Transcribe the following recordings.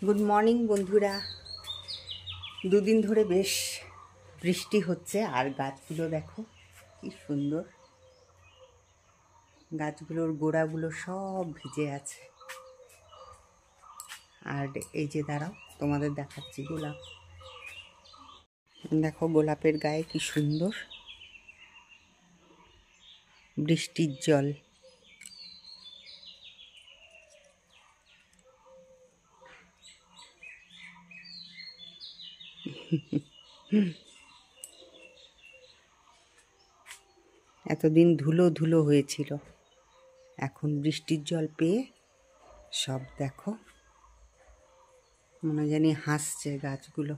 Good morning বন্ধুরা। দুদিন ধরে বেশ বৃষ্টি হচ্ছে আর গাছগুলো দেখো কি সুন্দর, গাছগুলোর গোড়াগুলো সব ভিজে আছে। আর এই যে দাঁড়াও তোমাদের দেখাচ্ছি গোলাপ, দেখো গোলাপের গায়ে কি সুন্দর বৃষ্টির জল। এতদিন ধুলো ধুলো হয়েছিল, এখন বৃষ্টির জল পেয়ে সব দেখো মনে জানি হাসছে গাছগুলো।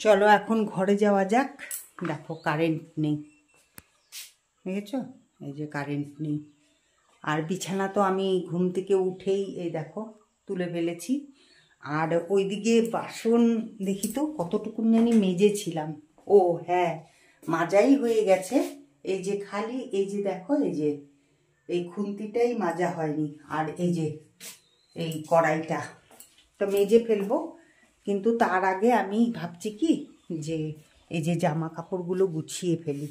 চলো এখন ঘরে যাওয়া যাক। দেখো কারেন্ট নেই, দেখেছো এই যে কারেন্ট নেই। আর বিছানা তো আমি ঘুম থেকে উঠেই এই দেখো তুলে ফেলেছি। আর ওইদিকে বাসন দেখি তো কতটুকু জানি মেজেছিলাম। ও হ্যাঁ, মাজাই হয়ে গেছে। এই যে খালি এই যে দেখো এই যে এই খুন্তিটাই মাজা হয়নি। আর এই যে এই কড়াইটা তো মেজে ফেলবো, কিন্তু তার আগে আমি ভাবছি কি যে এই যে জামা কাপড়গুলো গুছিয়ে ফেলি।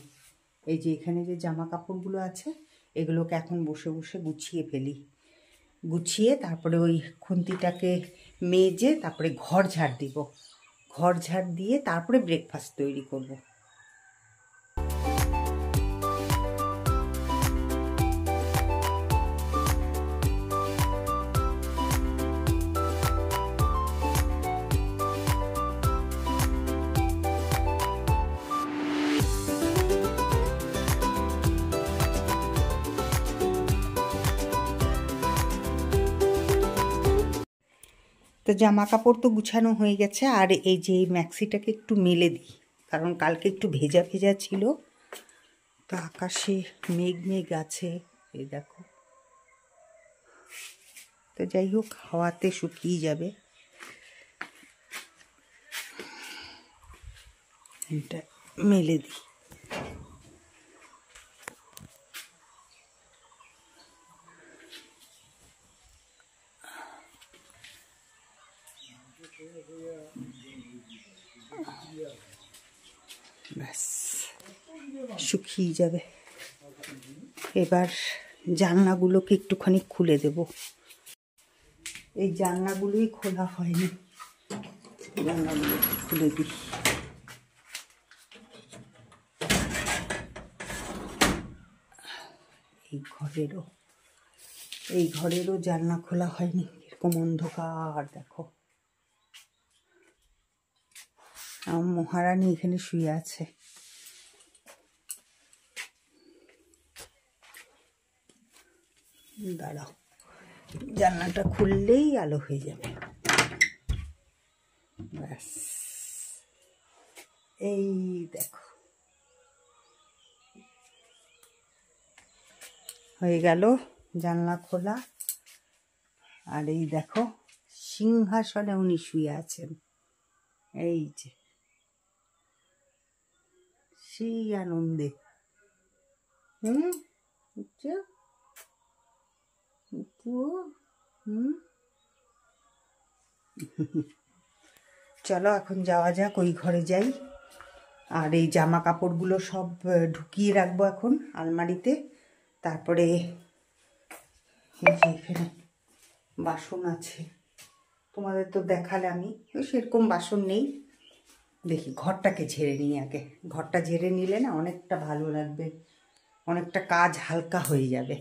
এই যে এখানে যে জামা কাপড়গুলো আছে এগুলোকে এখন বসে বসে গুছিয়ে ফেলি। গুছিয়ে তারপরে ওই খুন্তিটাকে মেজে তারপরে ঘর ঝাড় দিব। ঘর ঝাড় দিয়ে তারপরে ব্রেকফাস্ট তৈরি করব। তো জামা কাপড় তো গুছানো হয়ে গেছে। আর এই যে ম্যাক্সিটাকে একটু মেলে দিই, কারণ কালকে একটু ভেজা ভেজা ছিল। তো আকাশে মেঘ মেঘ আছে এই দেখো। তো যাই হোক হাওয়াতে শুকিয়ে যাবে। এটা মেলে দিই। ব্যাস শুকিয়ে যাবে। এবার জানলাগুলোকে একটুখানি খুলে দেব। এই জানলাগুলোই খোলা হয়নি, জানলাগুলো খুলে দিই। এই ঘরেরও জানলা খোলা হয়নি, এরকম অন্ধকার দেখো। আমার মহারানী এখানে শুয়ে আছে। দাঁড়াও, জানলাটা খুললেই আলো হয়ে যাবে। ব্যাস এই দেখো হয়ে গেল জানলা খোলা। আর এই দেখো সিংহাসনে উনি শুয়ে আছেন। এই যে সেই আনন্দে। চলো এখন যাওয়া যাক, ওই ঘরে যাই। আর এই জামা কাপড়গুলো সব ঢুকিয়ে রাখবো এখন আলমারিতে। তারপরে এই যে এখানে বাসন আছে, তোমাদের তো দেখালে আমি, সেরকম বাসন নেই। দেখি ঘরটাকে ঝেড়ে নিই আগে। ঘরটা ঝেড়ে নিলে না অনেকটা ভালো লাগবে, অনেকটা কাজ হালকা হয়ে যাবে।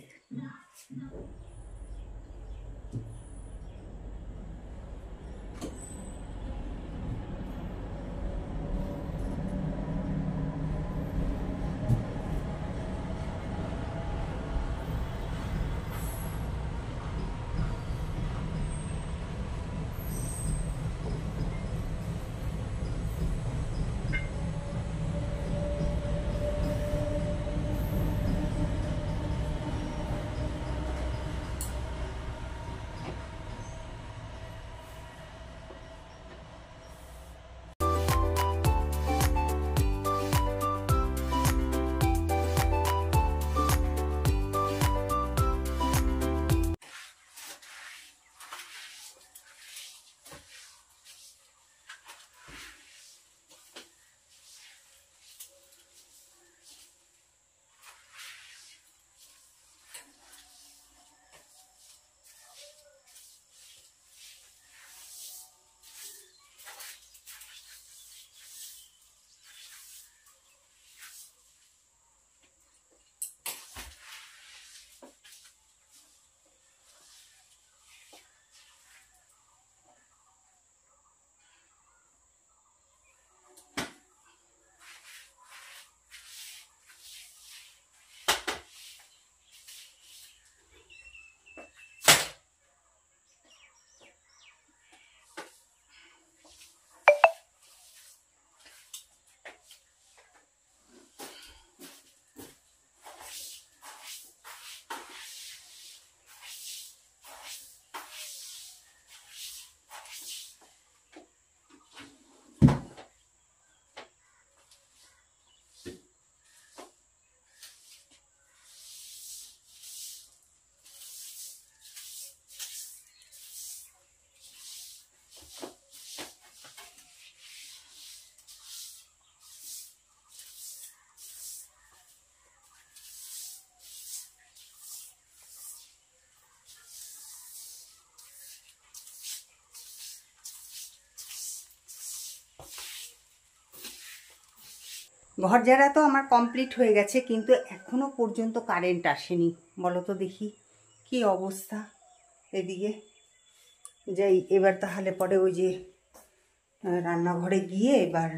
ঘর ঝাড়া তো আমার কমপ্লিট হয়ে গেছে, কিন্তু এখনো পর্যন্ত কারেন্ট আসেনি। বলো তো দেখি কি অবস্থা এদিকে। যাই এবার তাহলে পরে ওই যে রান্নাঘরে গিয়ে এবার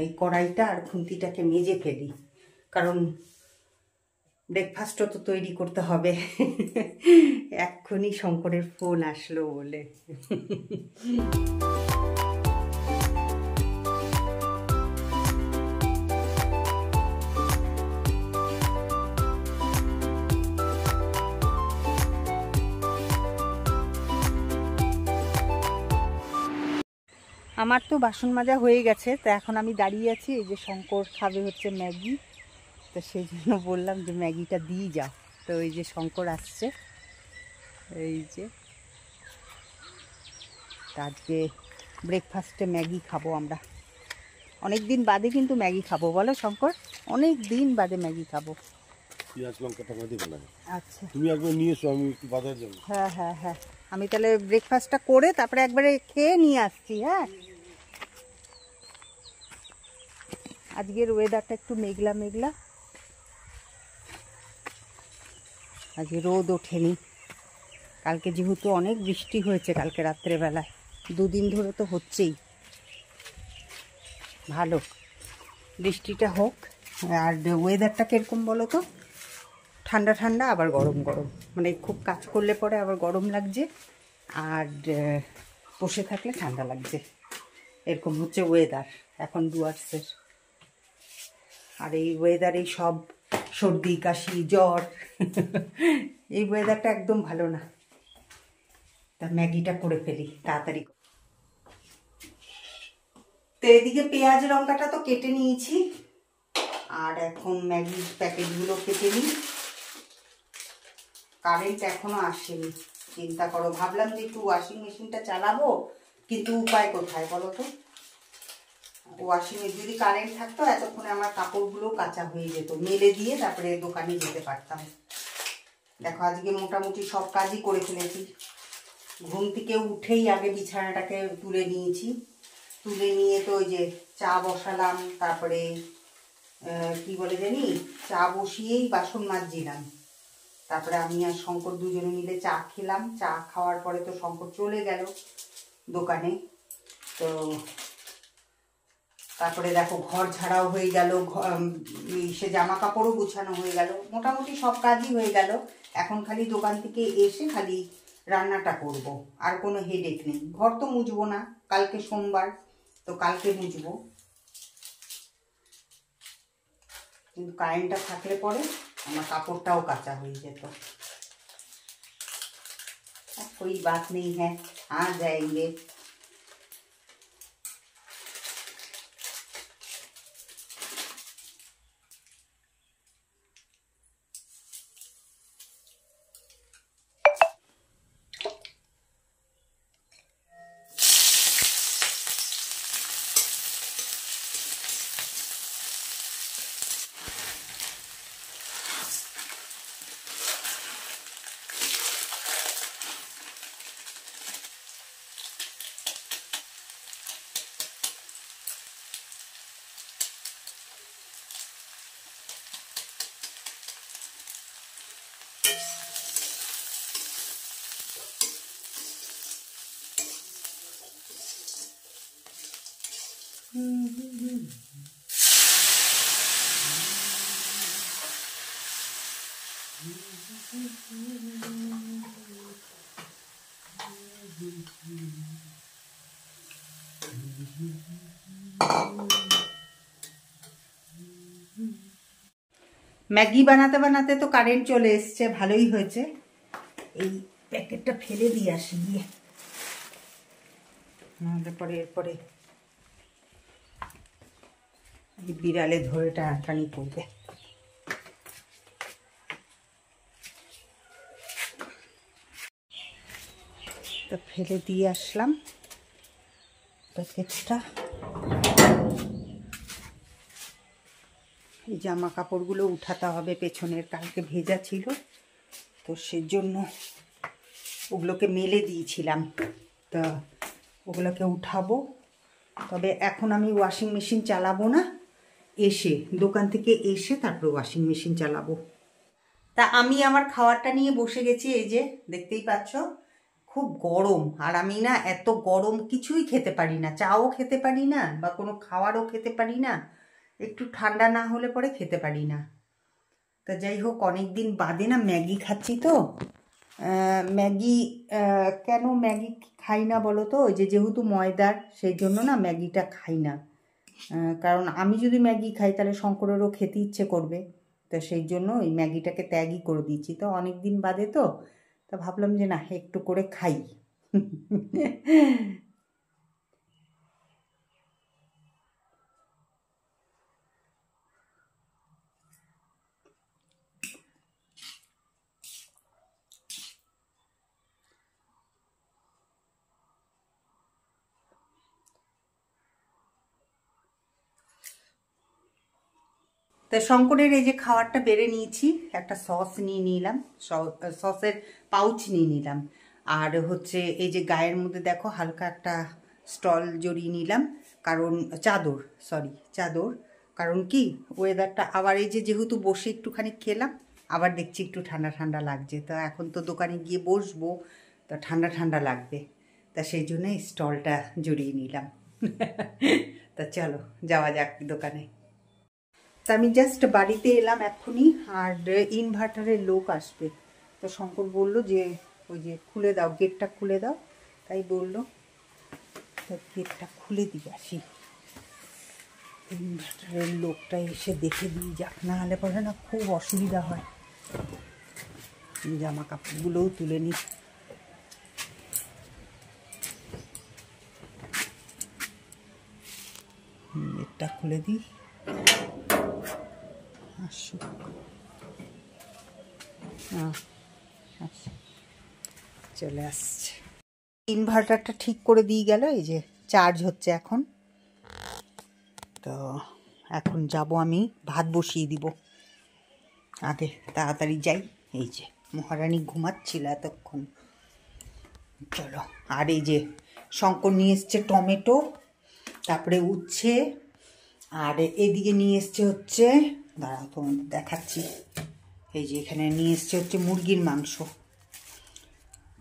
এই কড়াইটা আর খুন্তিটাকে মেজে ফেলি, কারণ ব্রেকফাস্টও তো তৈরি করতে হবে। এক্ষুনি শঙ্করের ফোন আসলো বলে। আমার তো বাসন মাজা হয়ে গেছে, তো এখন আমি দাঁড়িয়ে আছি। এই যে শঙ্কর খাবে হচ্ছে ম্যাগি, তো সেই জন্য বললাম যে ম্যাগিটা দিয়ে যাও। তো এই যে শঙ্কর আসছে, এই যে আজকে ব্রেকফাস্টে ম্যাগি খাবো আমরা। অনেক দিন বাদে কিন্তু ম্যাগি খাবো, বলো শঙ্কর? অনেক দিন বাদে ম্যাগি খাবো। পেঁয়াজ লঙ্কাটা বাদে বানাবো। আচ্ছা, তুমি একবার নিয়ে এসো, আমি একটু বাজার যাবো। হ্যাঁ হ্যাঁ হ্যাঁ, আমি তাহলে ব্রেকফাস্টটা করে তারপরে একবারে খেয়ে নিয়ে আসছি। হ্যাঁ, আজকের ওয়েদারটা একটু মেঘলা মেঘলা, আজকে রোদ ওঠেনি। কালকে যেহেতু অনেক বৃষ্টি হয়েছে, কালকে রাত্রেবেলায়, দুদিন ধরে তো হচ্ছেই। ভালো বৃষ্টিটা হোক। আর ওয়েদারটা কীরকম বলো তো, ঠান্ডা ঠান্ডা আবার গরম গরম, মানে খুব কাজ করলে পরে আবার গরম লাগছে, আর বসে থাকলে ঠান্ডা লাগছে, এরকম হচ্ছে ওয়েদার এখন ডুয়ার্সের। আর এই ওয়েদারেই সব সর্দি কাশি জ্বর। এই ওয়েদারটা একদম ভালো না। তা ম্যাগিটা করে ফেলি তাড়াতাড়ি। তো এদিকে পেঁয়াজ লঙ্কাটা তো কেটে নিয়েছি, আর এখন ম্যাগির প্যাকেটগুলো কেটে নিই। কারেন্ট এখনো আসেনি, চিন্তা করো। ভাবলাম যে একটু ওয়াশিং মেশিনটা চালাবো, কিন্তু উপায় কোথায় বলো তো। ওয়াশিং মেশিন যদি কারেন্ট থাকতো, এতক্ষণে আমার কাপড়গুলো কাঁচা হয়ে যেত, মেলে দিয়ে তারপরে দোকানে যেতে পারতাম। দেখো আজকে মোটামুটি সব কাজই করে ফেলেছি। ঘুম থেকে উঠেই আগে বিছানাটাকে তুলে নিয়েছি, তুলে নিয়ে তো ওই যে চা বসালাম, তারপরে কি বলে জানি, চা বসিয়েই বাসন মাজছিলাম। তারপরে আমি আর শঙ্কর দুজনে মিলে চা খেলাম। চা খাওয়ার পরে তো শঙ্কর চলে গেল দোকানে। তো তারপরে দেখো ঘর ঝাড়াও হয়ে গেল, সে জামা কাপড়ও গুছানো হয়ে গেল, মোটামুটি সব কাজই হয়ে গেল। এখন খালি দোকান থেকে এসে খালি রান্নাটা করব, আর কোনো হেডেক নেই। ঘর তো মুছবো না, কালকে সোমবার, তো কালকে মুছবো। কিন্তু কারেন্টটা থাকলে পরে আমার কাপড়টাও কাঁচা হয়ে যেত। कोई बात नहीं है, आ जाएंगे। ম্যাগি বানাতে বানাতে তো কারেন্ট চলে এসছে, ভালোই হয়েছে। এই প্যাকেটটা ফেলে দিয়ে আসি গিয়ে, নাহলে পরে এরপরে বিড়ালে ধরে টানাটানি করবে। তো ফেলে দিয়ে আসলাম প্যাকেটটা। এই জামা কাপড়গুলো উঠাতে হবে পেছনের, কালকে ভেজা ছিল, তো সেজন্য ওগুলোকে মেলে দিয়েছিলাম, তা ওগুলোকে উঠাবো। তবে এখন আমি ওয়াশিং মেশিন চালাবো না, এসে দোকান থেকে এসে তারপর ওয়াশিং মেশিন চালাবো। তা আমি আমার খাবারটা নিয়ে বসে গেছি, এই যে দেখতেই পাচ্ছ। খুব গরম, আর আমি না এত গরম কিছুই খেতে পারি না, চাও খেতে পারি না বা কোনো খাবারও খেতে পারি না, একটু ঠান্ডা না হলে পরে খেতে পারি না। তা যাই হোক, অনেক দিন বাদে না ম্যাগি খাচ্ছি তো। ম্যাগি কেন ম্যাগি খাই না বলো তো? ওই যে যেহেতু ময়দার, সেই জন্য না ম্যাগিটা খাই না। কারণ আমি যদি ম্যাগি খাই তাহলে শঙ্করেরও খেতে ইচ্ছে করবে, তো সেই জন্য ওই ম্যাগিটাকে ত্যাগই করে দিয়েছি। তো অনেক দিন বাদে তো ভাবলাম যে না, একটু করে খাই। তা শঙ্করের এই যে খাবারটা বেড়ে নিয়েছি, একটা সস নিয়ে নিলাম, সসের পাউচ নিয়ে নিলাম, আর হচ্ছে এই যে গায়ের মধ্যে দেখো হালকা একটা স্টল জড়িয়ে নিলাম, কারণ চাদর, কারণ কি ওয়েদারটা আবার এই যে যেহেতু বসে একটুখানি খেলাম, আবার দেখছি একটু ঠান্ডা ঠান্ডা লাগছে, তো এখন তো দোকানে গিয়ে বসবো, তো ঠান্ডা ঠান্ডা লাগবে, তা সেই জন্য স্টলটা জড়িয়ে নিলাম। তা চলো যাওয়া যাক দোকানে। তা আমি জাস্ট বাড়িতে এলাম এক্ষুনি, আর ইনভার্টারের লোক আসবে, তো শঙ্কর বলল যে ওই যে খুলে দাও, গেটটা খুলে দাও, তাই বললো, তো গেটটা খুলে দিয়ে আসি, ইনভার্টারের লোকটা এসে দেখে দিয়ে যাক, না হলে পরে না খুব অসুবিধা হয়। জামা কাপড়গুলোও তুলে নিই। গেটটা খুলে দিই, আসুক। চলে আসছে, ইনভার্টারটা ঠিক করে দিয়ে গেল, এই যে চার্জ হচ্ছে এখন। তো এখন যাব আমি ভাত বসিয়ে দিব, আগে তাড়াতাড়ি যাই। এই যে মহারানী ঘুমাচ্ছিল এতক্ষণ, চলো। আর এই যে শঙ্কর নিয়ে এসছে টমেটো, তারপরে উচ্ছে, আর এদিকে নিয়ে এসছে হচ্ছে, দাঁড়াও তোমাদের দেখাচ্ছি, এই যে এখানে নিয়ে এসছে হচ্ছে মুরগির মাংস।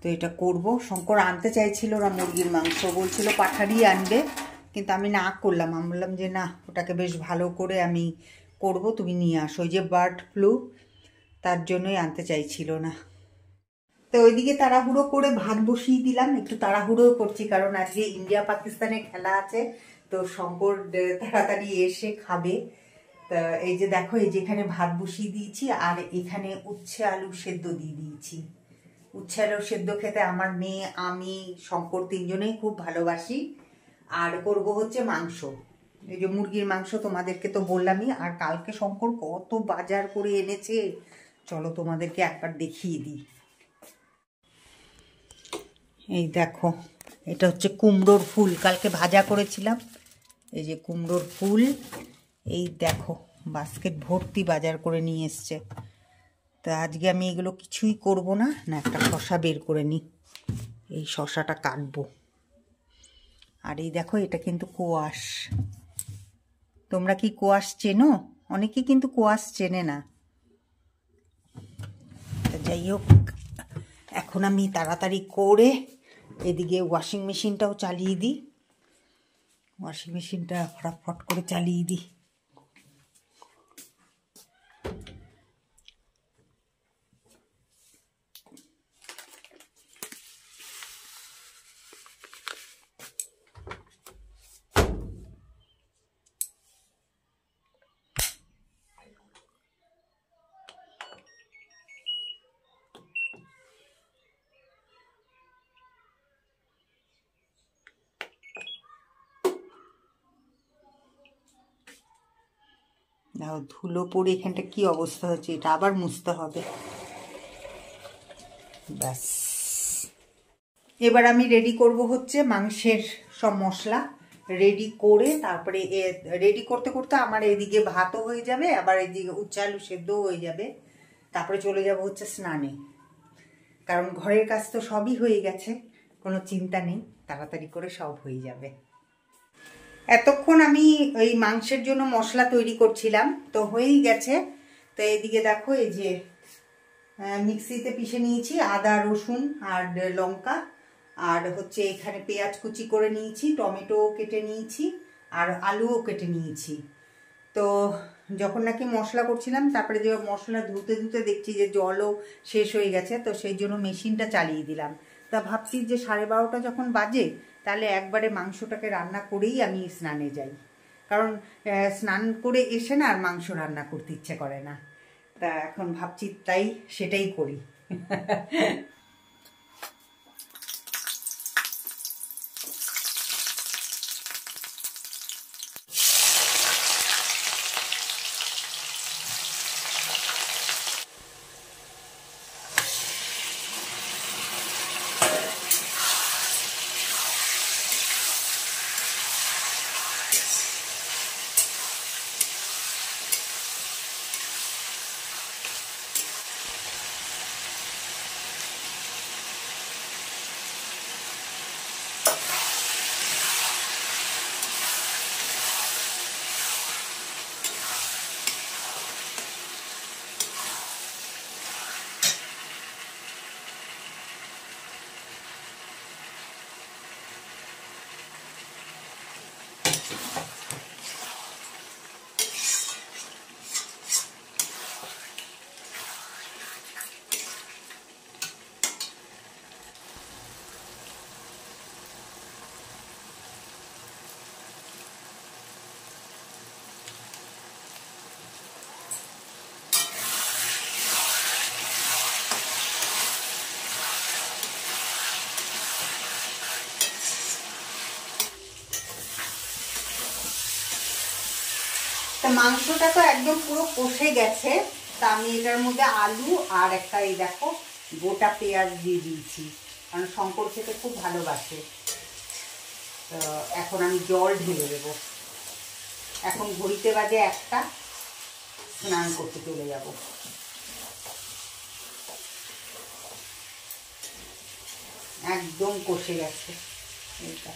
তো এটা করব, শঙ্কর আনতে চাইছিল ওরা মুরগির মাংস, বলছিল পাঠারি আনবে, কিন্তু আমি না করলাম, আমি বললাম যে না, ওটাকে বেশ ভালো করে আমি করব, তুমি নিয়ে আসো, ওই যে বার্ড ফ্লু, তার জন্যই আনতে চাইছিল না। তো ওইদিকে তাড়াহুড়ো করে ভাত বসিয়ে দিলাম, একটু তাড়াহুড়ো করছি কারণ আজকে ইন্ডিয়া পাকিস্তানের খেলা আছে, তো শঙ্কর তাড়াতাড়ি এসে খাবে। তা এই যে দেখো, এই যে এখানে ভাত বসিয়ে দিয়েছি, আর এখানে উচ্ছে আলু সেদ্ধ দিয়ে দিয়েছি। উচ্ছে আলু সেদ্ধ খেতে আমার মেয়ে, আমি, শঙ্কর তিনজনেই খুব ভালোবাসি। আর করব হচ্ছে মাংস, এই যে মুরগির মাংস তোমাদেরকে তো বললামই, আর কালকে শঙ্কর কত বাজার করে এনেছে, চলো তোমাদেরকে একবার দেখিয়ে দিই। এই দেখো, এটা হচ্ছে কুমড়োর ফুল, কালকে ভাজা করেছিলাম, এই যে কুমড়োর ফুল, এই দেখো বাস্কেট ভর্তি বাজার করে নিয়ে এসছে। তা আজকে আমি এগুলো কিছুই করব না, একটা শশা বের করে নিই, এই শশাটা কাটবো। আর এই দেখো, এটা কিন্তু কোয়াশ, তোমরা কি কোয়াশ চেনো? অনেকে কিন্তু কোয়াশ চেনে না। যাই হোক, এখন আমি তাড়াতাড়ি করে এদিকে ওয়াশিং মেশিনটাও চালিয়ে দিই, ওয়াশিং মেশিনটা ফটাফট করে চালিয়ে দিই। দেখো ধুলো পড়ে এখানটা কি অবস্থা হচ্ছে, এটা আবার মুছতে হবে। ব্যাস, এবার আমি রেডি করব হচ্ছে মাংসের সব মশলা রেডি করে, তারপরে রেডি করতে করতে আমার এদিকে ভাতও হয়ে যাবে, আবার এদিকে উচ্ছে আলু সেদ্ধও হয়ে যাবে, তারপরে চলে যাব হচ্ছে স্নানে, কারণ ঘরের কাজ তো সবই হয়ে গেছে, কোনো চিন্তা নেই, তাড়াতাড়ি করে সব হয়ে যাবে। এতক্ষণ আমি ওই মাংসের জন্য মশলা তৈরি করছিলাম, তো হয়েই গেছে। তো এইদিকে দেখো, এই যে মিক্সিতে পিষে নিয়েছি আদা রসুন আর লঙ্কা, আর হচ্ছে এখানে পেঁয়াজ কুচি করে নিয়েছি, টমেটো কেটে নিয়েছি, আর আলুও কেটে নিয়েছি। তো যখন নাকি মশলা করছিলাম, তারপরে যে মশলা ধুতে ধুতে দেখছি যে জলও শেষ হয়ে গেছে, তো সেই জন্য মেশিনটা চালিয়ে দিলাম। তা ভাবছি যে 12:30 যখন বাজে, তাহলে একবারে মাংসটাকে রান্না করেই আমি স্নানে যাই, কারণ স্নান করে এসে না আর মাংস রান্না করতে ইচ্ছে করে না। তা এখন ভাবছি তাই সেটাই করি। তা মাংসটা তো একদম পুরো কষে গেছে। তা আমি এটার মধ্যে আলু আর একটা এই দেখো গোটা পেঁয়াজ দিয়ে দিয়েছি, কারণ শঙ্কর খেতে খুব ভালোবাসে। তো এখন আমি জল ঢেলে দেবো। এখন ঘড়িতে বাজে 1টা, স্নান করতে চলে যাব। একদম কষে গেছে এটা।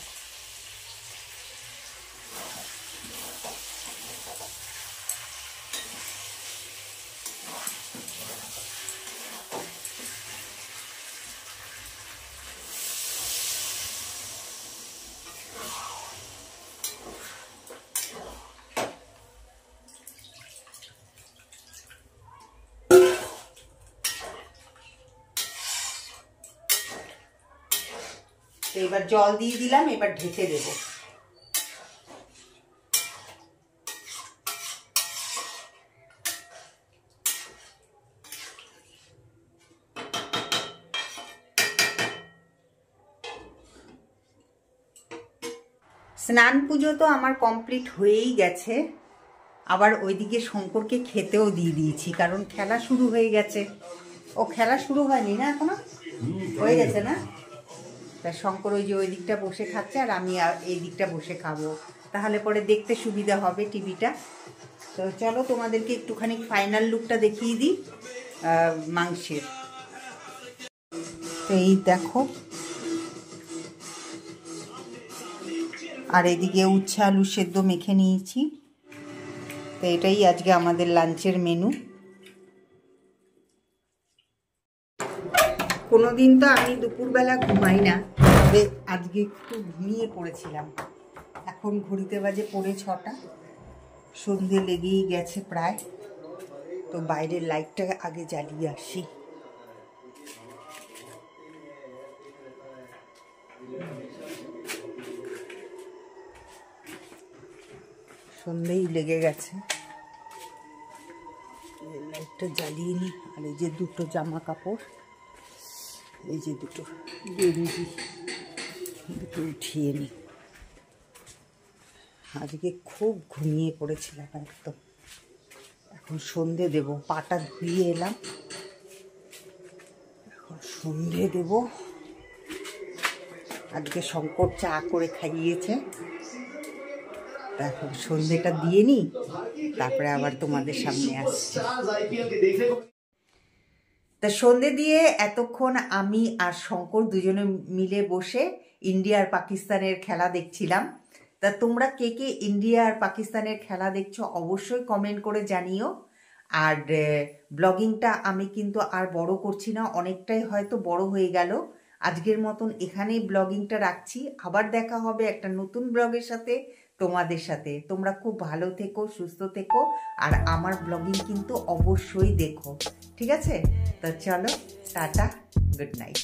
তো এবার জল দিয়ে দিলাম, এবার ঢেকে দেব। স্নান পুজো তো আমার কমপ্লিট হয়েই গেছে। আবার ওইদিকে শঙ্করকে খেতেও দিয়ে দিয়েছি, কারণ খেলা শুরু হয়ে গেছে। ও খেলা শুরু হয়নি না এখনো? হয়ে গেছে না? তা শঙ্কর ওই যে ওই দিকটা বসে খাচ্ছে, আর আমি এই দিকটা বসে খাবো, তাহলে পরে দেখতে সুবিধা হবে টিভিটা। তো চলো তোমাদেরকে একটুখানি ফাইনাল লুকটা দেখিয়ে দিই মাংসের। তো এই দেখো, আর এদিকে উচ্ছে আলু সেদ্ধ মেখে নিয়েছি। তো এটাই আজকে আমাদের লাঞ্চের মেনু। কোনোদিন তো আমি দুপুরবেলা ঘুমাই না, তবে আজকে একটু ঘুমিয়ে পড়েছিলাম। এখন ঘড়িতে বাজে 6:45, সন্ধে লেগেই গেছে প্রায়। তো বাইরের লাইটটা আগে জ্বালিয়ে আসি। সন্ধেই লেগে গেছে, লাইটটা জ্বালিয়ে নি। আর এই যে দুটো জামা কাপড়, এই যে দুটো গেঞ্জি, দুটো উঠিয়ে নি। আজকে খুব ঘুমিয়ে পড়েছিলাম একদম। এখন সন্ধে দেব, পাটা ধুয়ে এলাম, এখন সন্ধে দেব। আজকে শঙ্কর চা করে খাইয়েছে, এখন সন্ধেটা দিয়ে নি, তারপরে আবার তোমাদের সামনে আসছি। তা সন্ধে দিয়ে এতক্ষণ আমি আর শঙ্কর দুজনে মিলে বসে ইন্ডিয়া আর পাকিস্তানের খেলা দেখছিলাম। তা তা তোমরা কে কে ইন্ডিয়া আর পাকিস্তানের খেলা দেখছো অবশ্যই কমেন্ট করে জানিও। আর ব্লগিংটা আমি কিন্তু আর বড় করছি না, অনেকটাই হয়তো বড় হয়ে গেল। আজকের মতন এখানেই ব্লগিংটা রাখছি। আবার দেখা হবে একটা নতুন ব্লগের সাথে, তোমাদের সাথে। তোমরা খুব ভালো থেকো, সুস্থ থেকো, আর আমার ব্লগিং কিন্তু অবশ্যই দেখো, ঠিক আছে? তো চলো, টাটা, গুড নাইট।